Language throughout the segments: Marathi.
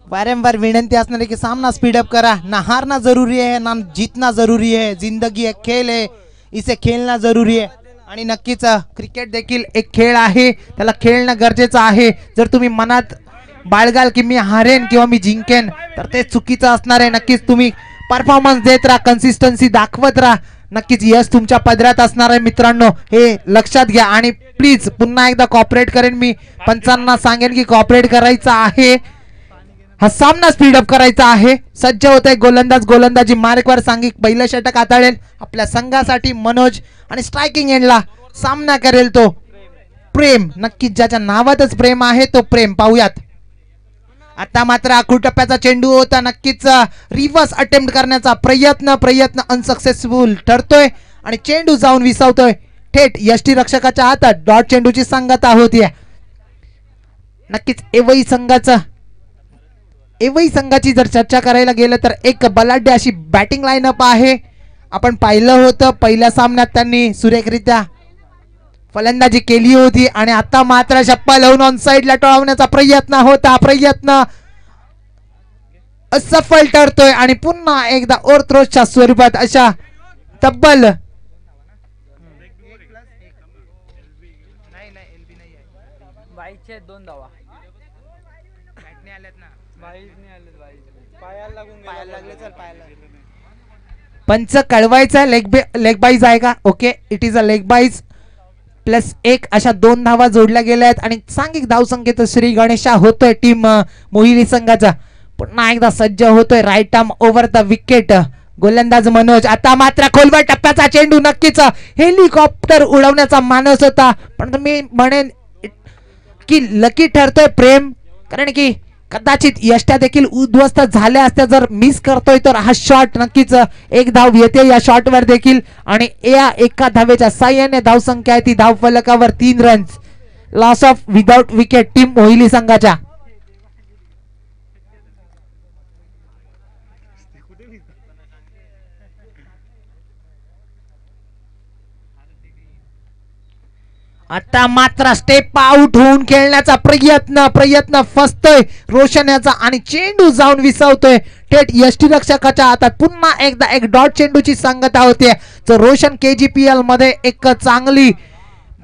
वारंवार विनंती असणार है कि सामना स्पीडअप करा। ना हारना जरूरी है ना जीतना जरूरी है, जिंदगी एक खेल है, इसे खेलना जरूरी है। आणि नक्कीच क्रिकेट देखील एक खेळ आहे, त्याला खेळणं गरजेचं आहे। जर तुम्ही मनात बाळगाल की मी हारेन किंवा मी जिंकेन तर ते चुकीचं असणार आहे। नक्कीच तुम्ही परफॉर्मन्स देत राहा, कन्सिस्टन्सी दाखवत राहा, नक्कीच यश तुमच्या पदरात असणार आहे मित्रांनो, हे लक्षात घ्या। आणि प्लीज पुन्हा एकदा कॉपरेट करेन मी, पंचांना सांगेन की कॉपरेट करायचं आहे, हा सामना स्पीडअप करायचा आहे। सज्ज होत आहे गोलंदाज, गोलंदाजी मार्कवर सांगिक पहिलं षटक हाताळेल आपल्या संघासाठी मनोज आणि स्ट्रायकिंग एंडला सामना करेल तो प्रेम। नक्कीच ज्याच्या नावातच प्रेम आहे तो प्रेम। पाहूयात आता मात्र आखूड टप्प्याचा चेंडू होता, नक्कीच रिव्हर्स अटेम्प्ट करण्याचा प्रयत्न अनसक्सेसफुल ठरतोय आणि चेंडू जाऊन विसावतोय थेट यष्टी रक्षकाच्या हातात। डॉट चेंडूची संगत होती। नक्कीच एवई संघाची जर चर्चा करायला गेलं तर एक बलाढ्य अशी बॅटिंग लाईनअप आहे। आपण पाहिलं होतं पहिल्या सामन्यात त्यांनी सुरेखरित्या फलंदाजी केली होती आणि आता मात्र शप्पा लावून ऑन साइडला टळवण्याचा प्रयत्न होता, प्रयत्न असफल ठरतोय आणि पुन्हा एकदा ओर्थ्रोसच्या स्वरूपात अशा तब्बल दोन धावा पंच कळवायचा लेग बाईज आहे का? Okay, it is a leg byes +1 अशा 2 धावा जोडल्या गेल्या आहेत आणि सांघिक धावसंख्येत श्री गणेशा होतोय टीम मोहिली संघाचा। पुन्हा एकदा सज्ज होतोय right arm over the wicket गोलंदाज मनोज। आता मात्र खोलवर टप्प्याचा चेंडू, नक्कीच हेलिकॉप्टर उडवण्याचा मानस होता, पण मी म्हणेन की लकी ठरतोय प्रेम, कारण की कदाचित यष्ट्या देखील उद्ध्वस्त झाल्या असत्या जर मिस करतोय तर हा शॉट नक्कीच एक धाव येते या शॉटवर देखील आणि या एका धावेच्या साह्याने धावसंख्या आहे ती धाव फलकावर 3 runs. Loss of without wicket team Mohali संघाच्या। आता मात्र स्टेप आउट होऊन खेळण्याचा प्रयत्न फसतोय रोशन याचा आणि चेंडू जाऊन विसावतोय थेट यष्टीरक्षकाच्या हातात। पुन्हा एकदा एक डॉट चेंडूची संगत होते। जो रोशन KGPL मध्ये एक चांगली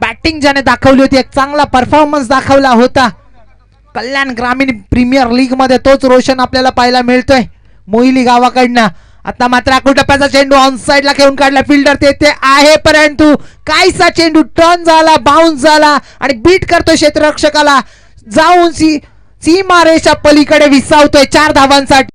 बॅटिंग ज्याने दाखवली होती, एक चांगला परफॉर्मन्स दाखवला होता कल्याण ग्रामीण प्रीमियर लीग मध्ये, तोच रोशन आपल्याला पाहायला मिळतोय मोहिली गावाकडनं। आता मात्र आखूड टप्प्याचा चेंडू ऑन साइडला खेळून काढला, फिल्डर तेथे आहे परंतु काहीसा चेंडू टर्न झाला, बाउन्स झाला आणि बीट करतोय क्षेत्ररक्षकाला, जाऊन सीमारेषा पलीकडे विसावतोय 4 धावांसाठी।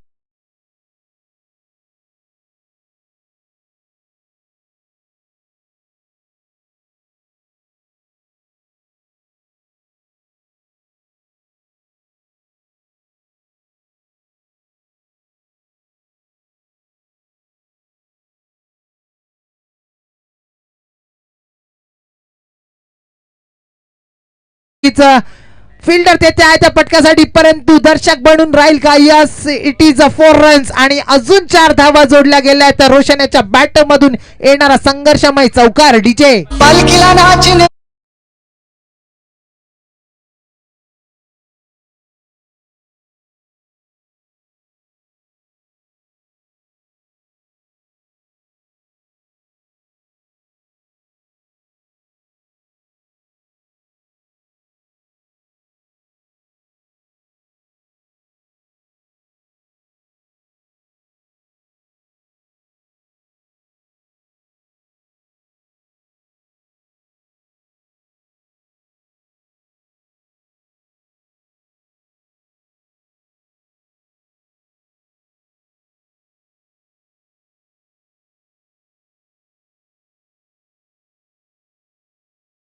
फिल्डर तेथे आहे त्या पटकासाठी परंतु दर्शक बनून राहील का? Yes, it is a 4 runs आणि अजून 4 धावा जोडल्या गेल्या आहेत रोशन याच्या बॅट मधून येणारा संघर्षमय चौकार। डीजे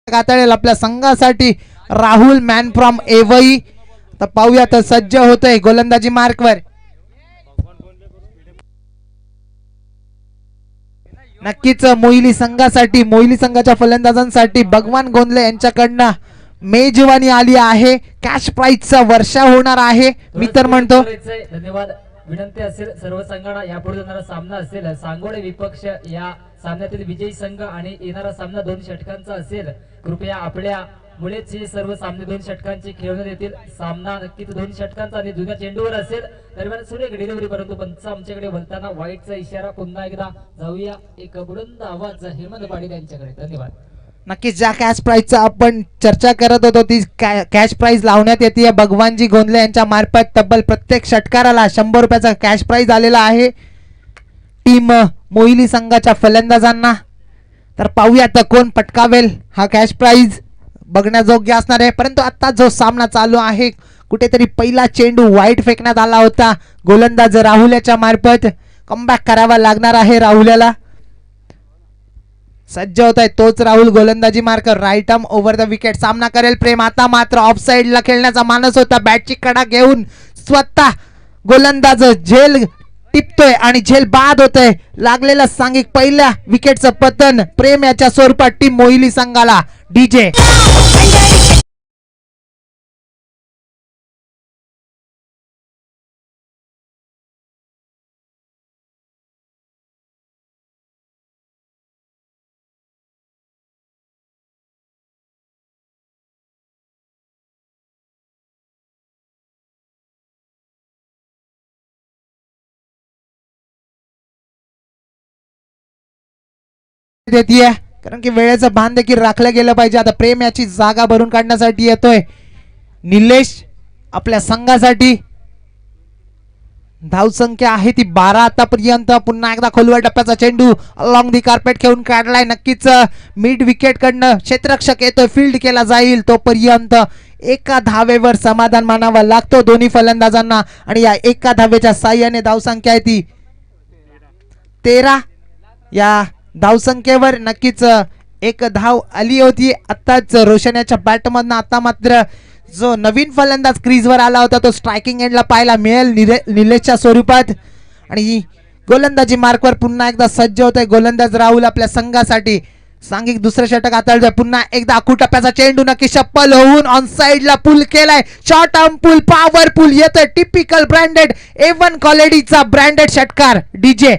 हाताळेल आपल्या संघासाठी राहुल मॅन फ्रॉम एवई। तर पाहूयात सज्ज होतोय गोलंदाजी मार्कवर। नक्कीच मोहिली संघाच्या फलंदाजांसाठी भगवान गोंदले यांच्याकडनं मेजवानी आली आहे. कॅश प्राइजचा वर्षा होणार आहे. मी तर म्हणतो धन्यवाद. विनंती असेल सर्व संघांना यापुढे जाणारा सामना असेल सांगोडे विपक्ष या सामन्यातील विजयी संघ आणि येणारा सामना 2 षटकांचा असेल. कृपया आपल्या मुळेच हे सर्व सामने 2 षटकांचे खेळवण्यात येतील. सामना नक्कीच 2 षटकांचा आणि जुन्या चेंडूवर असेल. दरम्यान सुरेख डिलिव्हरी परंतु पंच आमच्याकडे बोलताना वाईटचा इशारा. पुन्हा एकदा जाऊया एक बुलंद आवाज हेमंत पाटील यांच्याकडे. धन्यवाद. नक्कीच ज्या कॅश प्राइजचा आपण चर्चा करत होतो ती कॅश प्राइज लावण्यात येते. भगवानजी गोंदले यांच्या मार्फत तब्बल प्रत्येक षटकाराला 100 रुपयाचा कॅश प्राइज आलेला आहे टीम मोहिली संघाच्या फलंदाजांना. तर पाहूयात कोण पटकावेल हा कॅश प्राइज. बघण्याजोग्य असणार आहे. परंतु आता जो सामना चालू आहे कुठेतरी पहिला चेंडू वाईट फेकण्यात आला होता गोलंदाज राहुल्याच्या मार्फत. कमबॅक करावा लागणार आहे राहुल्याला. सज्ज होत आहे तोच राहुल गोलंदाजी mark. Right arm over the wicket. सामना करेल प्रेम. आता मात्र ऑफ साइडला खेळण्याचा मानस होता. बॅटची कडा घेऊन स्वतः गोलंदाज झेल टिपतोय आणि झेल बाद होतोय. लागलेलं सांघिक पहिल्या विकेटचं पतन प्रेम याच्या स्वरूपात टीम मोहिली संघाला. डीजे देतीये कारण की वेळेचं भान देखील राखलं गेलं पाहिजे. आता प्रेम याची जागा भरून काढण्यासाठी येतोय निलेश आपल्या संघासाठी. धावसंख्या आहे ती 12 आतापर्यंत. पुन्हा एकदा खोलवर टप्प्याचा चेंडू अलॉंग दी कार्पेट खेळून काढलाय. नक्कीच मिड विकेट कडनं क्षेत्ररक्षक येतोय. फील्ड केला जाईल तोपर्यंत एका धावेवर समाधान मानावा लागतो दोन्ही फलंदाजांना. आणि या एका धावेच्या साह्याने धावसंख्या आहे ती 13. या धावसंख्येवर नक्कीच एक धाव आली होती आत्ताच रोशन्याच्या बॅटमधनं. आता मात्र जो नवीन फलंदाज क्रीजवर आला होता तो स्ट्रायकिंग एंडला पाहायला मिळेल निलेशच्या स्वरूपात. आणि गोलंदाजी मार्कवर पुन्हा एकदा सज्ज होत आहे गोलंदाज राहुल आपल्या संघासाठी. सांघिक दुसरं षटक हाताळतोय. पुन्हा एकदा आखूटप्प्याचा चेंडू नक्की शप्पल होऊन ऑन साइडला पुल केलाय. शॉर्ट आर्म पुल पॉवर पुल येतोय. टिपिकल ब्रँडेड A1 क्वालिटीचा ब्रँडेड षटकार. डीजे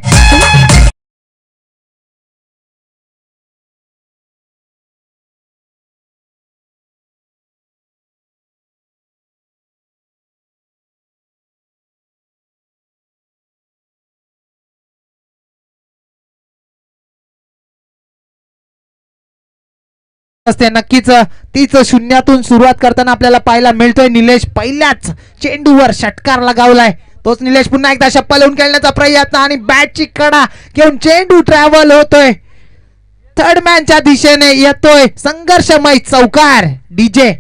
असते. नक्कीच तीच शून्यातून सुरुवात करताना आपल्याला पाहायला मिळतोय. निलेश पहिल्याच चेंडूवर षटकार लगावलाय. तोच निलेश पुन्हा एकदा शप्पल लावून खेळण्याचा प्रयत्न आणि बॅटची कडा घेऊन चेंडू ट्रॅव्हल होतोय. थर्ड मॅनच्या दिशेने येतोय संघर्षमय चौकार. डीजे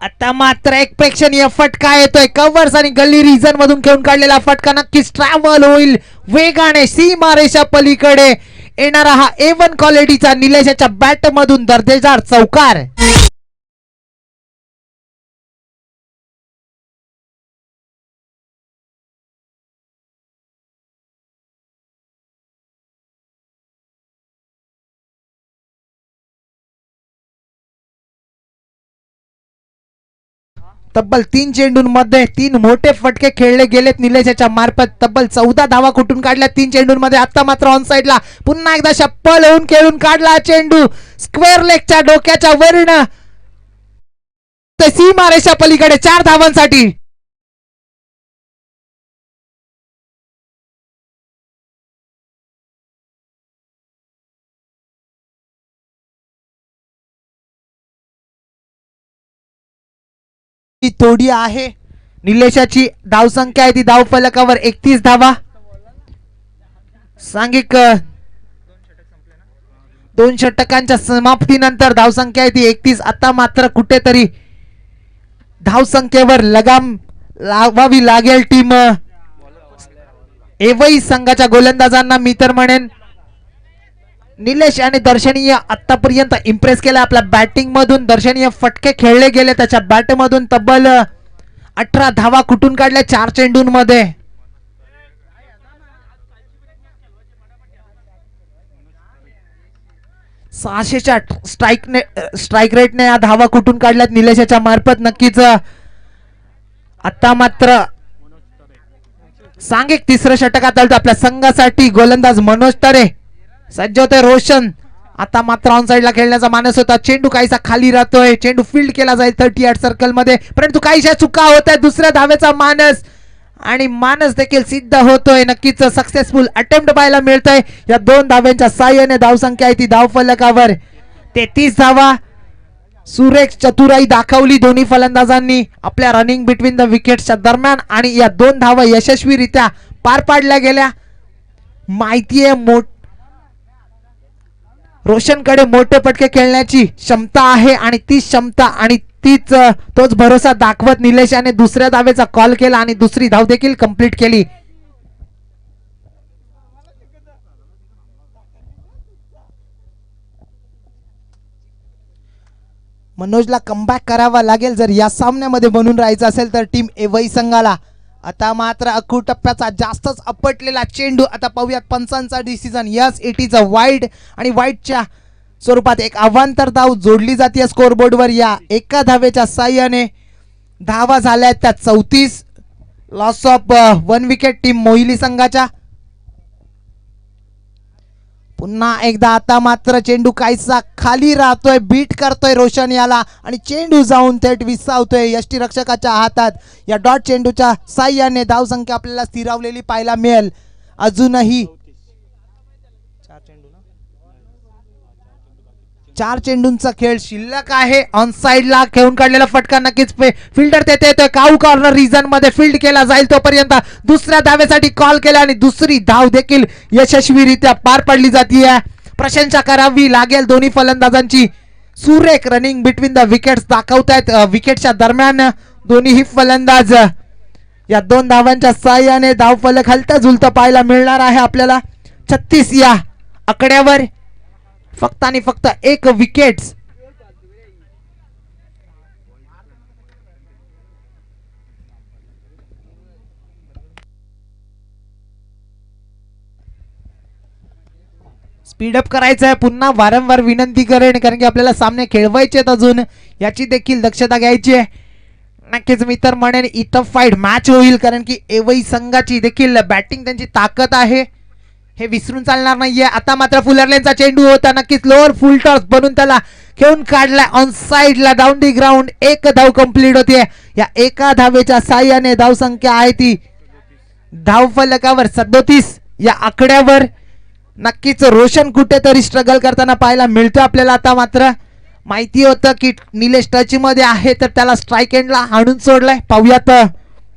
आता मात्र एक प्रेक्षणीय फटका येतोय. कव्हर्स आणि गल्ली रिजन मधून खेळून काढलेला फटका नक्कीच ट्रॅव्हल होईल वेगाने सीमारेषा पलीकडे. येणारा हा A1 क्वालिटीचा निलेशाच्या बॅट मधून दर्जेदार चौकार. तब्बल 3 चेंडूंमध्ये 3 मोठे फटके खेळले गेलेत निलेशच्या मार्फत. तब्बल 14 धावा कुठून काढल्या 3 चेंडूंमध्ये. आता मात्र ऑन साइडला पुन्हा एकदा शप्पल होऊन खेळून काढला चेंडू स्क्वेअर लेगच्या डोक्याच्या वरनं सीमारेषा पलीकडे 4 धावांसाठी. थोडी आहे निलेशाची धावसंख्या आहे ती धाव फलकावर 31 धावा. सांघिक 2 षटकांच्या समाप्तीनंतर धावसंख्या आहे ती 31. आता मात्र कुठेतरी धावसंख्येवर लगाम लावावी लागेल टीम एवई संघाच्या गोलंदाजांना. मी तर म्हणेन निलेश आणि दर्शनीय आतापर्यंत इम्प्रेस केला आपल्या बॅटिंग मधून. दर्शनीय फटके खेळले गेले त्याच्या बॅट मधून. तब्बल 18 धावा कुठून काढल्या 4 चेंडूंमध्ये. सहाशेच्या स्ट्राईक रेटने या धावा कुठून काढल्यात निलेशाच्या मार्फत. नक्कीच आता मात्र सांघिक 3रं षटकात आलं आपल्या संघासाठी. गोलंदाज मनोज तरे सज्ज होते. रोशन आता मात्र ऑन साइडला खेळण्याचा मानस होता. चेंडू काहीसा खाली राहतोय. चेंडू फील्ड केला जाईल 38 सर्कल मध्ये, परंतु काहीशा चुका होत आहेत. दुसऱ्या धावेचा मानस आणि मानस देखील सिद्ध होतोय. नक्कीच सक्सेसफुल अटेम्प्ट पाहायला मिळतंय. या 2 धाव्यांच्या साह्याने धावसंख्या आहे ती धाव फलकावर 33 धावा. सुरेख चतुराई दाखवली दोन्ही फलंदाजांनी आपल्या रनिंग बिटवीन द विकेट्सच्या दरम्यान आणि या 2 धावा यशस्वीरित्या पार पाडल्या गेल्या. माहिती आहे रोशनकडे मोठे फटके खेळण्याची क्षमता आहे आणि ती क्षमता आणि तोच भरोसा दाखवत निलेशाने दुसऱ्या धावेचा कॉल केला आणि दुसरी धाव देखील कंप्लीट केली. मनोजला कमबॅक करावा लागेल जर या सामन्यामध्ये बनून राहायचं असेल तर टीम एवई संघाला. आता मात्र अखू टप्प्याचा जास्तच आपटलेला चेंडू. आता पाहूयात पंचांचा decision. Yes it is a wide आणि वाईडच्या स्वरूपात एक अवांतर धाव जोडली जाते स्कोरबोर्डवर. या एका धावेच्या साह्याने धावा झाल्या त्या 34. Loss of 1 wicket team Mohali संघाच्या. पुन्हा एकदा आता मात्र चेंडू काहीसा खाली राहतोय. बीट करतोय रोशन याला आणि चेंडू जाऊन थेट विसावतोय यष्टीरक्षकाच्या हातात. या डॉट चेंडूच्या साह्याने धावसंख्या आपल्याला स्थिरावलेली पाहायला मिळेल. अजूनही 4 चेंडूंचा खेळ शिल्लक आहे. ऑन साइडला खेळून काढलेला फटका नक्कीच फिल्डर तेथे येतोय. काऊ कॉर्नर रिजन मध्ये फील्ड केला जाईल तोपर्यंत दुसऱ्या धावेसाठी कॉल केला आणि दुसरी धाव देखील यशस्वीरित्या पार पडली जाते. प्रशंसा करावी लागेल दोन्ही फलंदाजांची. सुरेख रनिंग बिटवीन द विकेट्स दाखवतायत. विकेटच्या दरम्यान दोन्हीही फलंदाज या 2 धावांच्या साह्याने धाव फलक हलता झुलता पाहायला मिळणार आहे आपल्याला. 36 या आकड्यावर फक्त आणि फक्त 1 विकेट. स्पीडअप करायचं आहे. पुन्हा वारंवार विनंती करेन कारण की आपल्याला सामने खेळवायचे अजून याची देखील दक्षता घ्यायची आहे. नक्कीच मी तर म्हणेन इटफ फाईट मॅच होईल कारण की एवई संघाची देखील बॅटिंग त्यांची ताकद आहे हे विसरून चालणार नाहीये. आता मात्र फुलरलेनचा चेंडू होता. नक्कीच लोअर फुल टॉस बनून त्याला खेळून काढला ऑन साइडला डाऊन दी ग्राउंड. 1 धाव कंप्लीट होते. या एका धावेच्या साह्याने धावसंख्या आहे ती धाव फलकावर 37 या आकड्यावर. नक्कीच रोशन कुठेतरी स्ट्रगल करताना पाहायला मिळतो आपल्याला. आता मात्र माहिती होतं की निलेश टच मध्ये आहे तर त्याला स्ट्राईक एंडला हाणून सोडलाय. पाहूयात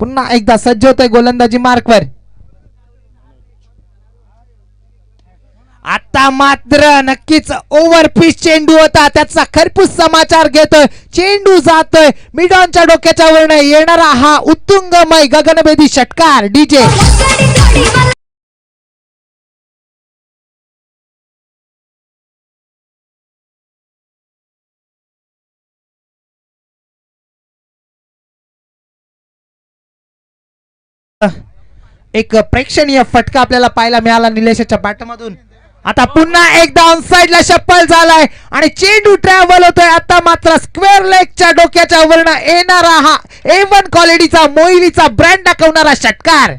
पुन्हा एकदा सज्ज होतोय गोलंदाजी मार्कवर. आता मात्र नक्कीच ओव्हर पिच चेंडू होता त्याचा खरपूस समाचार घेतोय. चेंडू जातोय मिडॉनच्या डोक्याच्या वरनं येणारा हा उत्तुंगमय गगनभेदी षटकार डीजे. एक प्रेक्षणीय फटका आपल्याला पाहायला मिळाला निलेशच्या बॅटमधून. आता पुन्हा एकदा ऑन साइडला शप्पल झालाय आणि चेंडू ट्रॅव्हल होतोय. आता मात्र स्क्वेअर लेगच्या डोक्याच्या वरनं येणारा हा A1 क्वालिटीचा मोहिनीचा ब्रँड दाखवणारा षटकार.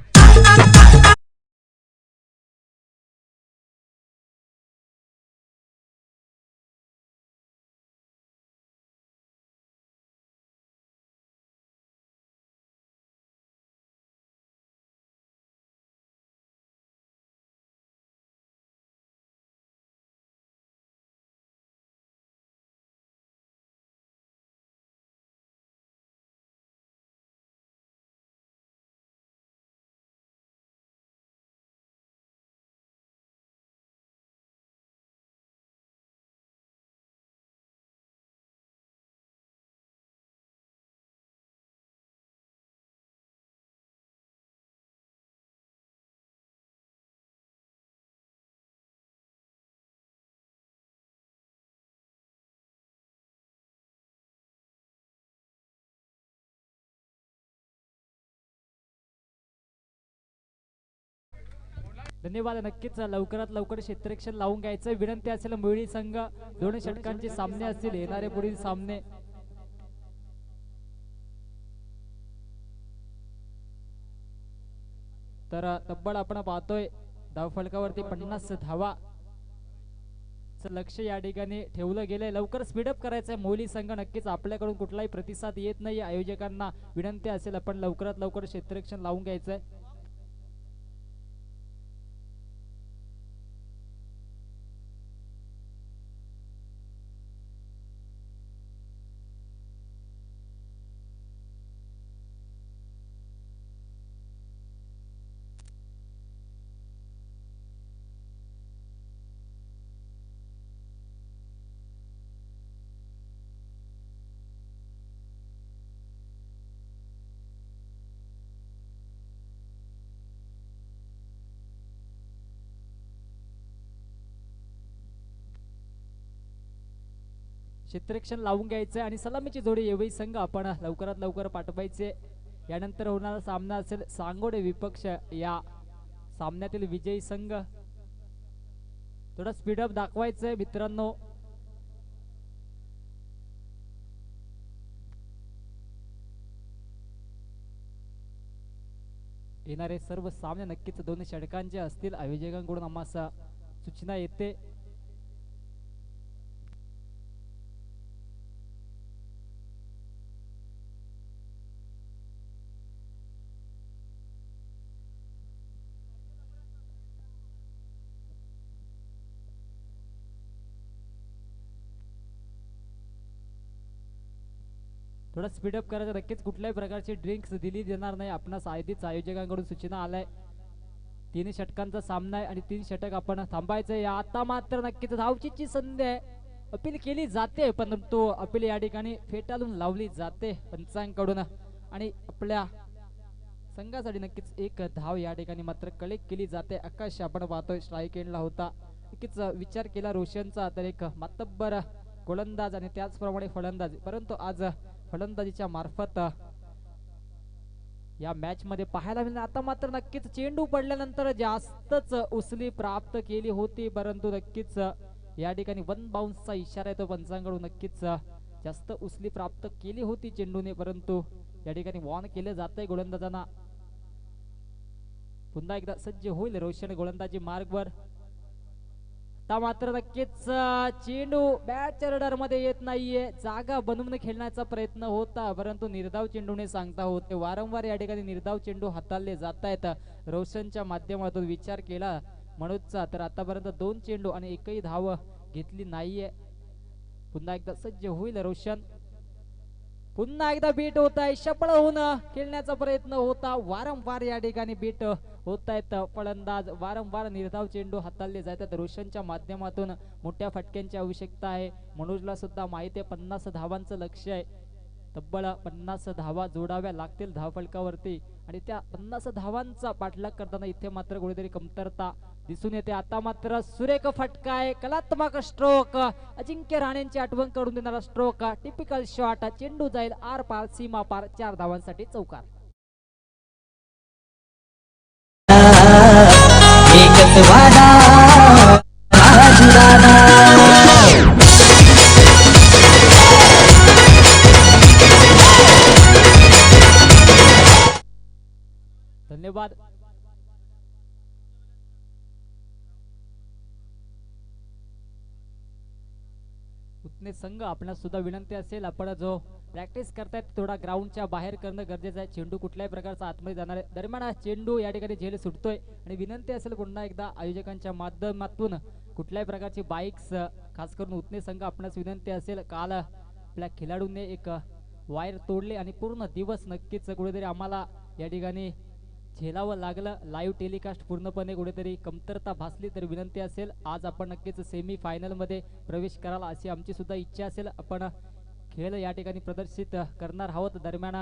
धन्यवाद. नक्कीच लवकरात लवकर क्षेत्ररक्षण लावून घ्यायचं विनंती असेल. मोहिनी संघ दोन षटकांचे सामने असतील येणारे पुढील सामने. तर तब्बल आपण पाहतोय धावफलकावरती 50 धावा लक्ष या ठिकाणी ठेवलं गेलंय. लवकर स्पीडअप करायचंय मोहिनी संघ. नक्कीच आपल्याकडून कुठलाही प्रतिसाद येत नाही. आयोजकांना विनंती असेल आपण लवकरात लवकर क्षेत्ररक्षण लावून घ्यायचंय. क्षेत्ररक्षण लावून घ्यायचंय आणि सलामीची जोडी येवई संघ आपण लवकरात लवकर पाठवायचे. यानंतर होणारा सामना असेल सांगोडे विपक्ष या सामन्यातील विजयी संघ. थोडा स्पीडअप दाखवायचंय मित्रांनो. येणारे सर्व सामने नक्कीच दोन षटकांचे असतील. आयोजकांकडून आम्हाला सूचना येते. थोडा स्पीडअप करायचं. नक्कीच कुठल्याही प्रकारची ड्रिंक्स दिली जाणार नाही. आपणास आधीच आयोजकांकडून सूचना आलाय. 3 षटकांचा सामना आहे आणि 3 षटक आपण थांबायचंय. आता मात्र नक्कीच धावचीची संधी आहे. अपील केली जाते परंतु अपील या ठिकाणी फेटाळून लावली जाते पंचांकडून आणि आपल्या संघासाठी नक्कीच 1 धाव या ठिकाणी मात्र कलेक्ट केली जाते. आकाश आपण पाहतोय स्ट्राईक एंडला होता. नक्कीच विचार केला रोशनचा तर एक मातब्बर गोलंदाज आणि त्याचप्रमाणे फलंदाज, परंतु आज फलंदाजीच्या मार्फत या मॅच मध्ये पाहायला मिळालं. आता मात्र नक्कीच चेंडू पडल्यानंतर जास्तच उसली प्राप्त केली होती परंतु नक्कीच या ठिकाणी 1 बाउन्सचा इशारा येतो पंचांकडून. नक्कीच जास्त उसली प्राप्त केली होती चेंडूने परंतु या ठिकाणी वॉर्न केलं जातंय गोलंदाजांना. पुन्हा एकदा सज्ज होईल रोशन गोलंदाजी मार्गवर. आता मात्र नक्कीच चेंडू बॅट रडार मध्ये येत नाहीये. जागा बनवून खेळण्याचा प्रयत्न होता परंतु निर्धाव चेंडूने सांगता होते. वारंवार या ठिकाणी निर्धाव चेंडू हाताळले जात आहेत रोशनच्या माध्यमातून. विचार केला मनोजचा तर आतापर्यंत 2 चेंडू आणि एकही धाव घेतली नाहीये. पुन्हा एकदा सज्ज होईल रोशन. पुन्हा एकदा बीट होत आहे. शपळ होऊन खेळण्याचा प्रयत्न होता. वारंवार या ठिकाणी बीट होत आहेत. फलंदाज वारंवार निर्धाव चेंडू हाताळले जातात रोशनच्या माध्यमातून. मोठ्या फटक्यांची आवश्यकता आहे. मनोजला सुद्धा माहिती आहे 50 धावांचं लक्ष आहे. तब्बल 50 धावा जोडाव्या लागतील धावफलकावरती आणि त्या 50 धावांचा पाठलाग करताना इथे मात्र कुठेतरी कमतरता दिसून येते. आता मात्र सुरेख फटका आहे. कलात्मक स्ट्रोक. अजिंक्य राणेंची आठवण करून देणारा स्ट्रोक. Typical shot. चेंडू जाईल आर पार सीमा पार. 4 धावांसाठी चौकार. धन्यवाद. उत्ने संघ आपणास सुद्धा विनंती असेल, आपण जो प्रॅक्टिस करतायत थोडा ग्राउंडच्या बाहेर करणं गरजेचं आहे. चेंडू कुठल्याही प्रकारचा आतमध्ये जाणार आहे. दरम्यान हा चेंडू या ठिकाणी झेल सुटतोय आणि विनंती असेल पुन्हा एकदा आयोजकांच्या माध्यमातून कुठल्याही प्रकारची बाईक्स खास करून उत्ने संघ आपणास विनंती असेल, काल आपल्या खेळाडूंनी एक वायर तोडले आणि पूर्ण दिवस नक्कीच कुठेतरी आम्हाला या ठिकाणी झेलावं लागलं. लाईव्ह टेलिकास्ट पूर्णपणे कुठेतरी कमतरता भासली, तर विनंती असेल आज आपण नक्कीच सेमी फायनल मध्ये प्रवेश कराल अशी आमची सुद्धा इच्छा असेल. आपण खेळ या ठिकाणी प्रदर्शित करणार आहोत. दरम्यान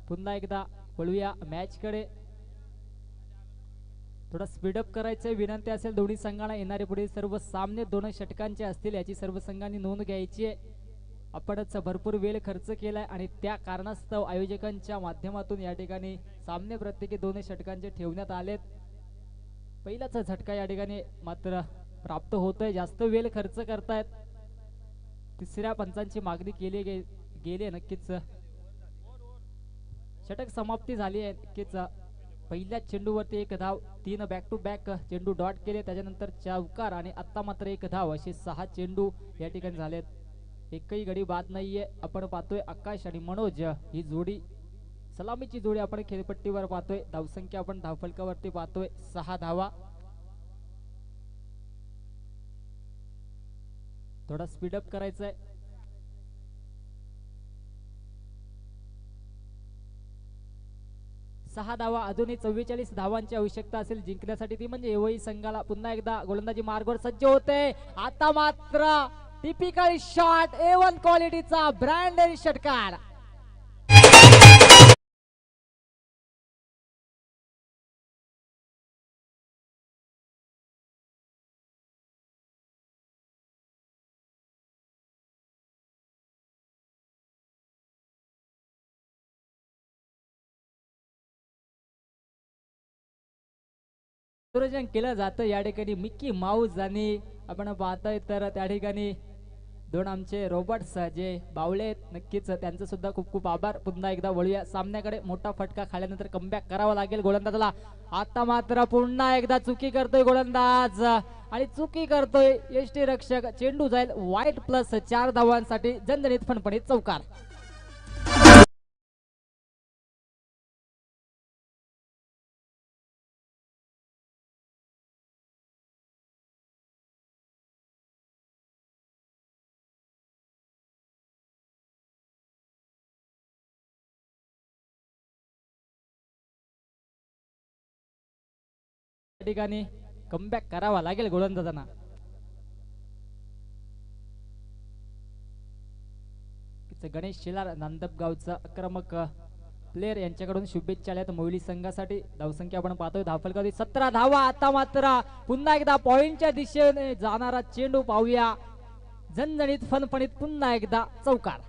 पुन्हा एकदा वळूया मॅच कडे. थोडा स्पीडअप करायचं विनंती असेल दोन्ही संघांना. येणारे पुढे सर्व सामने 2 षटकांचे असतील याची सर्व संघांनी नोंद घ्यायची आहे. आपणच भरपूर वेळ खर्च केलाय आणि त्या कारणास्तव आयोजकांच्या माध्यमातून या ठिकाणी सामने प्रत्येकी 2 षटकांचे ठेवण्यात आलेत. पहिलाच झटका या ठिकाणी मात्र प्राप्त होतोय. जास्त वेळ खर्च करतायत. तिसऱ्या पंचांची मागणी केली गेली नक्कीच. षटक समाप्ती झाली आहे नक्कीच. पहिल्या चेंडूवरती 1 धाव, 3 बॅक टू बॅक चेंडू डॉट केले, त्याच्यानंतर चौकार आणि आता मात्र 1 धाव असे 6 चेंडू या ठिकाणी झालेत. एकही गडी बाद नाहीये. आपण पाहतोय आकाश आणि मनोज ही जोडी, सलामीची जोडी आपण खेळपट्टीवर पाहतोय. धावसंख्या आपण धावफलकावरती पाहतोय 6 धावा. थोडा स्पीडअप करायचंय. सहा धावा, अजूनही 44 धावांची आवश्यकता असेल जिंकण्यासाठी, ती म्हणजे एवढी संघाला. पुन्हा एकदा गोलंदाजी मार्गावर सज्ज होते. आता मात्र टिपिकल शॉट, A1 क्वालिटीचा ब्रँडेड षटकार. मनोरंजन केलं जातं या ठिकाणी. मिकी माऊस आणि आपण पाहतोय तर त्या ठिकाणी 2 आमचे रोबोट्स जे बावळे आहेत, नक्कीच त्यांचं सुद्धा खूप खूप आभार. पुन्हा एकदा वळूया सामन्याकडे. मोठा फटका खाल्यानंतर कमबॅक करावा लागेल गोलंदाजाला. आता मात्र पुन्हा एकदा चुकी करतोय गोलंदाज आणि चुकी करतोय यष्टीरक्षक. चेंडू जाईल वाईट प्लस 4 धावांसाठी. जनजनित फणफणीत चौकार. ठिकाणी कमबॅक करावा लागेल गोलंदाजांना. गणेश शेलार नांदपगावचा आक्रमक प्लेयर यांच्याकडून शुभेच्छा आल्यात मोहिली संघासाठी. धावसंख्या आपण पाहतोय धावफलकावरती 17 धावा. आता मात्र पुन्हा एकदा पॉइंटच्या दिशेने जाणारा चेंडू पाहूया. झणझणीत फणफणीत पुन्हा एकदा चौकार.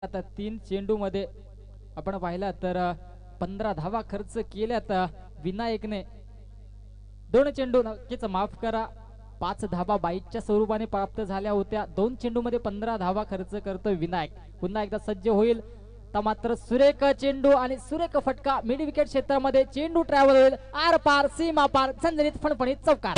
आता 3 चेंडू मध्ये आपण पाहिला तर 15 धावा खर्च केल्यात विनायकने. 2 चेंडू नक्कीच माफ करा, 5 धावा बाईकच्या स्वरूपाने प्राप्त झाल्या होत्या. 2 चेंडू मध्ये 15 धावा खर्च करतोय विनायक. पुन्हा एकदा सज्ज होईल. तर मात्र सुरेख चेंडू आणि सुरेख फटका. मिड विकेट क्षेत्रामध्ये चेंडू ट्रॅव्हल होईल आर पार सीमा पार. झणझणीत फणफणीत चौकार.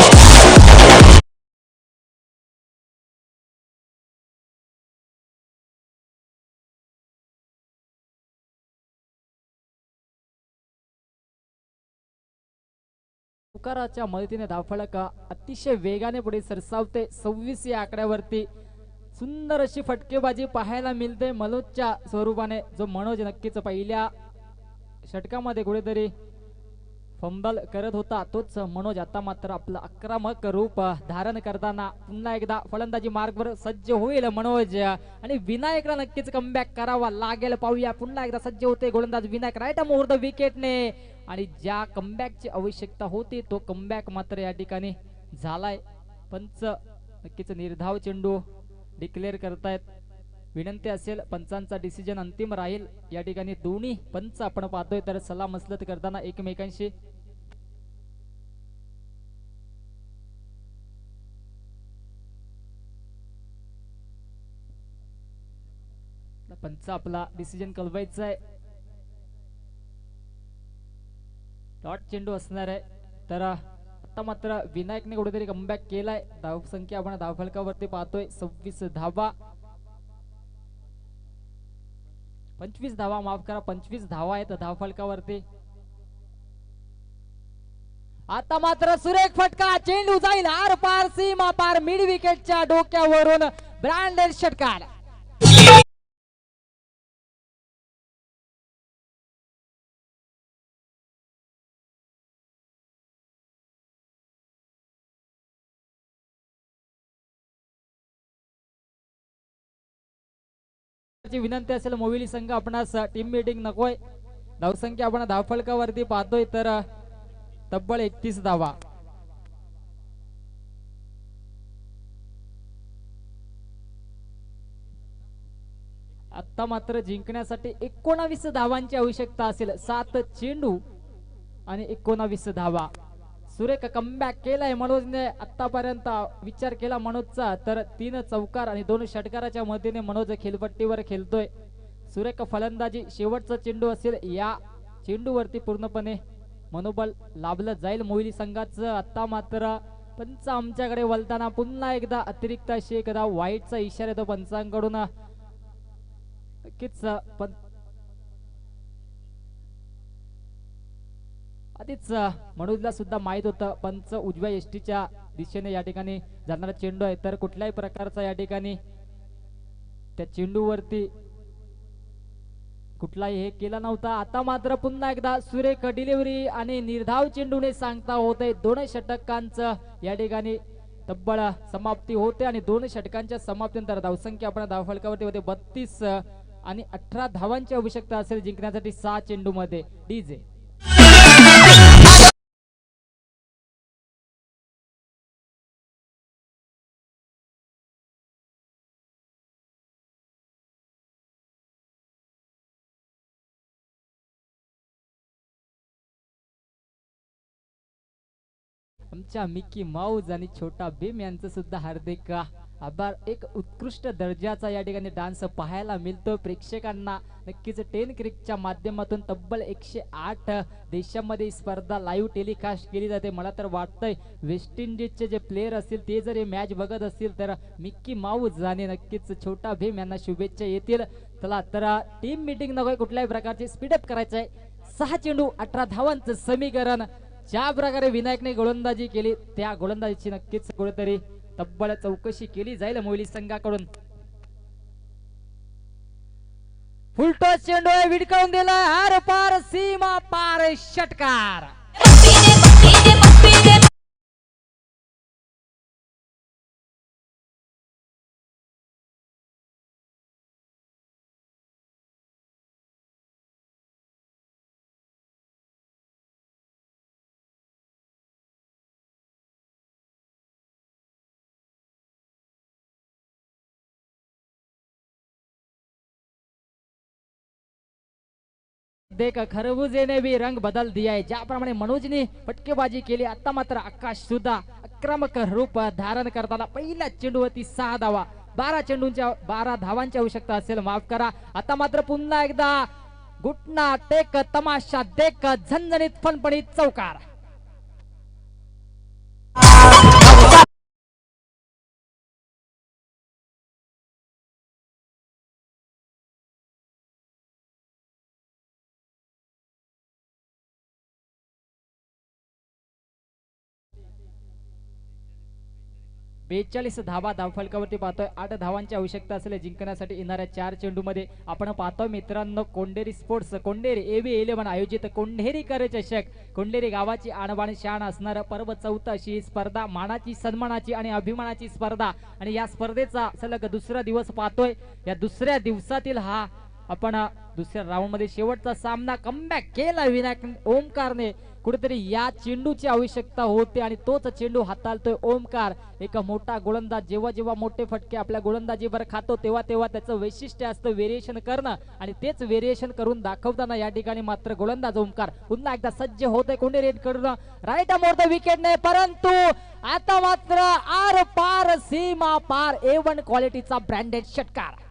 पुकाराच्या मदतीने धावफलक अतिशय वेगाने पुढे सरसावते. 26 या आकड्यावरती सुंदर अशी फटकेबाजी पाहायला मिळते मनोजच्या स्वरूपाने. जो मनोज नक्कीच पहिल्या षटकामध्ये कुठेतरी फंबल करत होता तोच मनोज आता मात्र आपलं आक्रमक रूप धारण करताना पुन्हा एकदा फलंदाजी मार्गवर सज्ज होईल मनोज आणि विनायकला नक्कीच कमबॅक करावा लागेल. पाहूया पुन्हा एकदा सज्ज होते गोलंदाज विनायक राईट मोर द विकेटने आणि ज्या कमबॅकची आवश्यकता होती तो कमबॅक मात्र या ठिकाणी झालाय. पंच नक्कीच निर्धाव चेंडू डिक्लेअर करतायत. विनंती असेल पंचांचा डिसिजन अंतिम राहील. या ठिकाणी दोन्ही पंच आपण पाहतोय तर सलाम मसलत करताना एकमेकांशी. पंच आपला डिसिजन कळवायचा आहे. डॉट चेंडू असणार आहे. तर आता मात्र विनायकने कुठेतरी कमबॅक केलाय. धावसंख्या आपण धावफलकावरती पाहतोय 26 धावा, 25 धावा माफ करा 25 धावा आहेत धावफलकावरती. आता मात्र सुरेख फटका चेंडू जाईल आर पार सीमा पार मिड विकेटच्या डोक्यावरून ब्रँडेड षटकार. विनंती असेल मोविली संघ आपणास टीम मीटिंग नकोय. धावसंख्या आपण धावफलकावरती पाहतोय तर तब्बल 31 धावा. आता मात्र जिंकण्यासाठी 19 धावांची आवश्यकता असेल. 7 चेंडू आणि 19 धावा. सुरेख कमबॅक केलाय मनोजने. आतापर्यंत विचार केला मनोजचा तर 3 चौकार आणि 2 षटकाराच्या मदतीने मनोज खेळपट्टीवर खेळतोय. सुरेख फलंदाजी शेवटचा चेंडू असेल. या चेंडूवरती पूर्णपणे मनोबल लाभलं जाईल मोहिली संघाचं. आता मात्र पंच आमच्याकडे वळताना पुन्हा एकदा अतिरिक्त अशी एकदा वाईटचा इशारा येतो पंचांकडून. नक्कीच पण आधीच मनोजला सुद्धा माहित होतं पंच उजव्या एसटीच्या दिशेने या ठिकाणी जाणारा चेंडू आहे तर कुठल्याही प्रकारचा या ठिकाणी त्या चेंडूवरती कुठलाही हे केला नव्हता. आता मात्र पुन्हा एकदा सुरेख डिलिव्हरी आणि निर्धाव चेंडूने सांगता होते 2 षटकांचं या ठिकाणी तब्बल समाप्ती होते आणि 2 षटकांच्या समाप्तीनंतर धावसंख्या आपण धावफलकावरती होते 32 आणि 18 धावांची आवश्यकता असेल जिंकण्यासाठी 6 चेंडू मध्ये. डीजे आमच्या मिकी माऊज आणि छोटा भीम यांचं सुद्धा हार्दिक आभार. एक उत्कृष्ट दर्जाचा या ठिकाणी डान्स पाहायला मिळतो प्रेक्षकांना. नक्कीच 10 क्रिकच्या माध्यमातून तब्बल 108 देशांमध्ये स्पर्धा लाईव्ह टेलिकास्ट केली जाते. मला तर वाटतंय वेस्ट इंडिजचे जे प्लेयर असतील ते जर हे मॅच बघत असतील तर मिकी माऊज आणि नक्कीच छोटा भीम यांना शुभेच्छा येतील. चला तर टीम मीटिंग नको कुठल्याही प्रकारची स्पीडअप करायचं आहे. 6 चेंडू 18 धावांचं समीकरण. ज्या प्रकारे विनायकने गोलंदाजी केली त्या गोलंदाजीची नक्कीच कुठेतरी तब्बल चौकशी केली जाईल मोहिली संघाकडून. फुलटॉस चेंडू विडकावून दिला आर पार सीमा पार षटकार. देख खरबुजेने भी रंग बदल दिया है. ज्याप्रमाणे मनोजने फटकेबाजी केली आता मात्र आकाश सुद्धा आक्रमक रूप धारण करताना पहिल्या चेंडूवरती 6 धावा. 12 चेंडूंच्या 12 धावांची आवश्यकता असेल माफ करा. आता मात्र पुन्हा एकदा घुटना टेक तमाशा देख झणझणीत फणफणीत चौकार. 42 धावा धावफलकावरती पाहतोय. 8 धावांची आवश्यकता असलेल्या जिंकण्यासाठी येणाऱ्या 4 चेंडूमध्ये आपण पाहतोय मित्रांनो कोंढेरी स्पोर्ट्स कोंढेरी AV11 आयोजित कोंढेरीकर चषक. कोंढेरी गावाची आणबाण शान असणारं पर्व 14 अशी ही स्पर्धा, मानाची सन्मानाची आणि अभिमानाची स्पर्धा. आणि या स्पर्धेचा सलग दुसरा दिवस पाहतोय. या दुसऱ्या दिवसातील हा आपण दुसऱ्या राऊंड मध्ये शेवटचा सामना कमबॅक केला विनायक ओमकारने. कुठेतरी या चेंडूची आवश्यकता होते आणि तोच चेंडू हाताळतोय ओमकार. एक मोठा गोलंदाज जेव्हा जेव्हा मोठे फटके आपल्या गोलंदाजीवर खातो तेव्हा तेव्हा त्याचं वैशिष्ट्य असतं व्हेरिएशन करणं. आणि तेच व्हेरिएशन करून दाखवताना या ठिकाणी मात्र गोलंदाज ओमकार पुन्हा एकदा सज्ज होतोय कोंढेरी रेड करून राईट मोर द विकेट नाही, परंतु आता मात्र आर पार सीमा पार A1 क्वालिटीचा ब्रँडेड षटकार.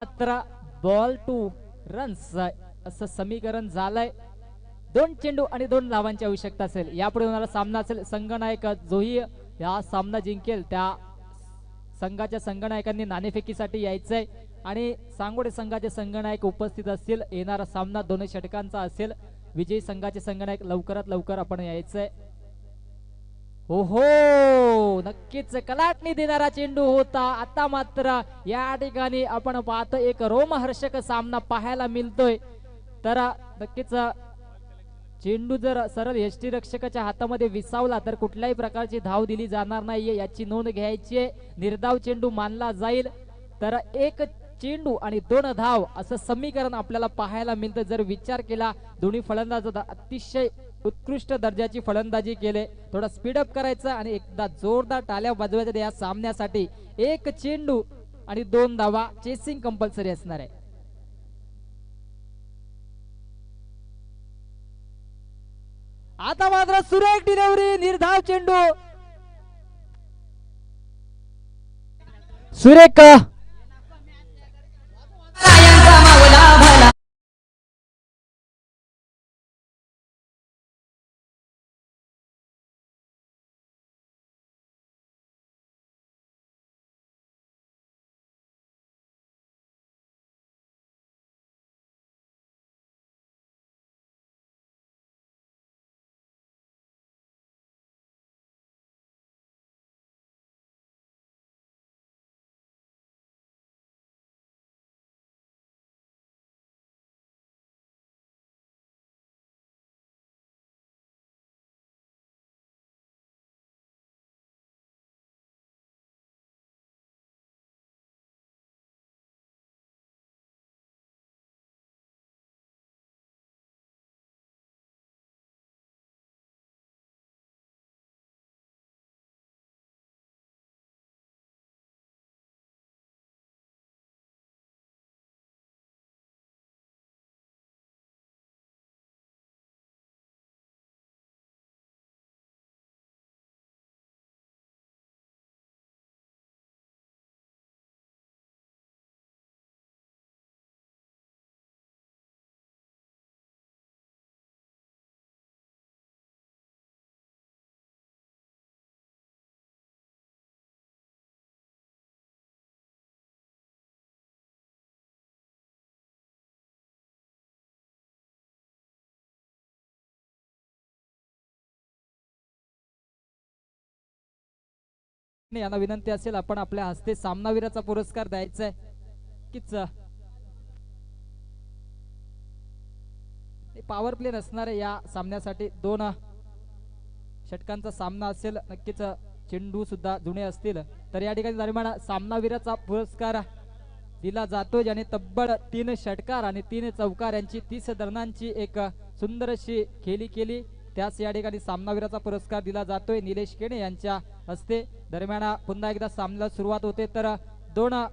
मात्र बॉल टू रन्स असं समीकरण झालंय. 2 चेंडू आणि 2 धावांची आवश्यकता असेल. यापुढे होणारा सामना असेल संघनायक जोही हा सामना जिंकेल त्या संघाच्या संघनायकांनी नाणेफेकीसाठी यायचंय आणि सांगोडे संघाचे संघनायक उपस्थित असतील. येणारा सामना 2 षटकांचा असेल. विजयी संघाचे संघनायक लवकरात लवकर आपण यायचंय. हो हो, नक्कीच कलाटणी देणारा चेंडू होता. आता मात्र या ठिकाणी आपण पाहतो एक रोमहर्षक सामना पाहायला मिळतोय. तर नक्कीच चेंडू जर सरळ यष्टीरक्षकाच्या हातामध्ये विसावला तर कुठल्याही प्रकारची धाव दिली जाणार नाहीये याची नोंद घ्यायची. निर्धाव चेंडू मानला जाईल. तर 1 चेंडू आणि 2 धाव असं समीकरण आपल्याला पाहायला मिळतं. जर विचार केला दोन्ही फलंदाज अतिशय उत्कृष्ट दर्जाची फलंदाजी केले. थोडा स्पीडअप करायचं आणि एकदा जोरदार टाळ्या वाजवायच्या या सामन्यासाठी. 1 चेंडू आणि 2 धावा चेसिंग कंपल्सरी असणार आहे. आता मात्र सुरेख डिलिव्हरी, निर्धाव चेंडू, सुरेख यांना विनंती असेल आपण आपल्या हस्ते सामनावीराचा पुरस्कार द्यायचा आहे. कीच पॉवर प्ले नसणार आहे या सामन्यासाठी. 2 षटकांचा सामना असेल. नक्कीच चेंडू सुद्धा जुने असतील. तर या ठिकाणी दरम्यान सामनावीराचा पुरस्कार दिला जातो ज्याने तब्बल 3 षटकार आणि 3 चौकार यांची 30 रनांची एक सुंदर अशी खेळी केली. त्यास या ठिकाणी सामनावीराचा पुरस्कार दिला जातोय निलेश केणे यांच्या हस्ते. दरम्यान पुन्हा एकदा सामन्याला सुरुवात होते. तर 2